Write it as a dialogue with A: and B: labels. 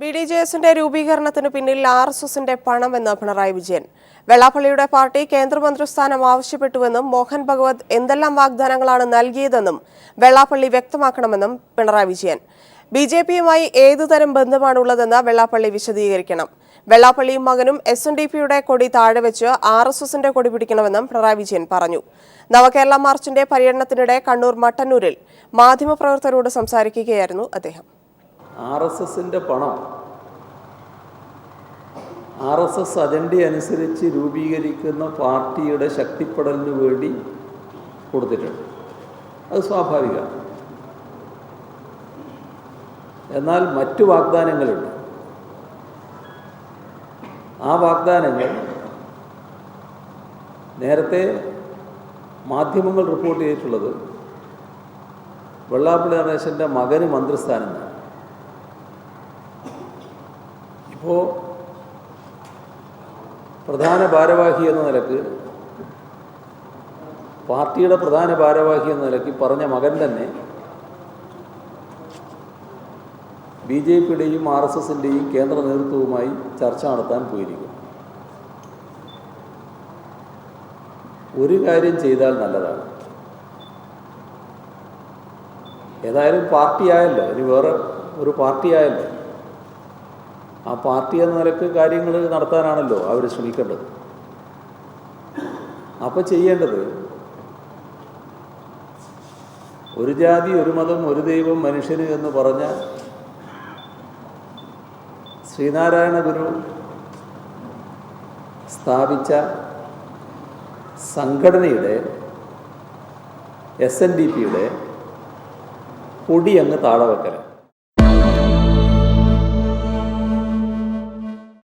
A: BDJSന്റെ രൂപീകരണത്തിന് പിന്നിൽ RSSന്റെ പണമെന്ന് പിണറായി വിജയൻ. വെള്ളാപ്പള്ളിയുടെ പാർട്ടി കേന്ദ്രമന്ത്രി സ്ഥാനം ആവശ്യപ്പെട്ടുവെന്നും മോഹൻ ഭഗവത് എന്തെല്ലാം വാഗ്ദാനങ്ങളാണ് നൽകിയതെന്നും വെള്ളാപ്പള്ളി വ്യക്തമാക്കണമെന്നും പിണറായി വിജയൻ. BJPയുമായി ഏതുതരം ബന്ധമാണുള്ളതെന്ന് വെള്ളാപ്പള്ളി വിശദീകരിക്കണം. വെള്ളാപ്പള്ളിയും മകനും SNDPയുടെ കൊടി താഴെ വെച്ച് RSSന്റെ കൊടി പിടിക്കണമെന്നും പിണറായി വിജയൻ പറഞ്ഞു. നവകേരള മാർച്ചിന്റെ പര്യടനത്തിനിടെ കണ്ണൂർ മട്ടന്നൂരിൽ മാധ്യമപ്രവർത്തകരോട് സംസാരിക്കുകയായിരുന്നു അദ്ദേഹം.
B: RSSന്റെ പണം RSS അജണ്ട അനുസരിച്ച് രൂപീകരിക്കുന്ന പാർട്ടിയുടെ ശക്തിപ്പെടലിന് വേണ്ടി കൊടുത്തിട്ടുണ്ട്. അത് സ്വാഭാവികമാണ്. എന്നാൽ മറ്റു വാഗ്ദാനങ്ങളുണ്ട്. ആ വാഗ്ദാനങ്ങൾ നേരത്തെ മാധ്യമങ്ങൾ റിപ്പോർട്ട് ചെയ്തിട്ടുള്ളത് വെള്ളാപ്പള്ളി നടേശൻ്റെ മകന് മന്ത്രിസ്ഥാനം. ഇപ്പോൾ പ്രധാന ഭാരവാഹി എന്ന നിലക്ക്, പാർട്ടിയുടെ പ്രധാന ഭാരവാഹി എന്ന നിലയ്ക്ക് പറഞ്ഞ മകൻ തന്നെ BJPയുടെയും RSSന്റെയും കേന്ദ്ര നേതൃത്വവുമായി ചർച്ച നടത്താൻ പോയിരിക്കും. ഒരു കാര്യം ചെയ്താൽ നല്ലതാണ്. ഏതായാലും പാർട്ടിയായല്ലോ, ഇനി വേറെ ഒരു പാർട്ടിയായല്ലോ. ആ പാർട്ടി എന്ന നിലക്ക് കാര്യങ്ങൾ നടത്താനാണല്ലോ അവർ ശ്രമിക്കേണ്ടത്. അപ്പോൾ ചെയ്യേണ്ടത് ഒരു ജാതി ഒരു മതം ഒരു ദൈവം മനുഷ്യന് എന്ന് പറഞ്ഞ ശ്രീനാരായണ ഗുരു സ്ഥാപിച്ച സംഘടനയുടെ SNDPയുടെ കൊടി അങ്ങ് താഴെ വെക്കലാണ്.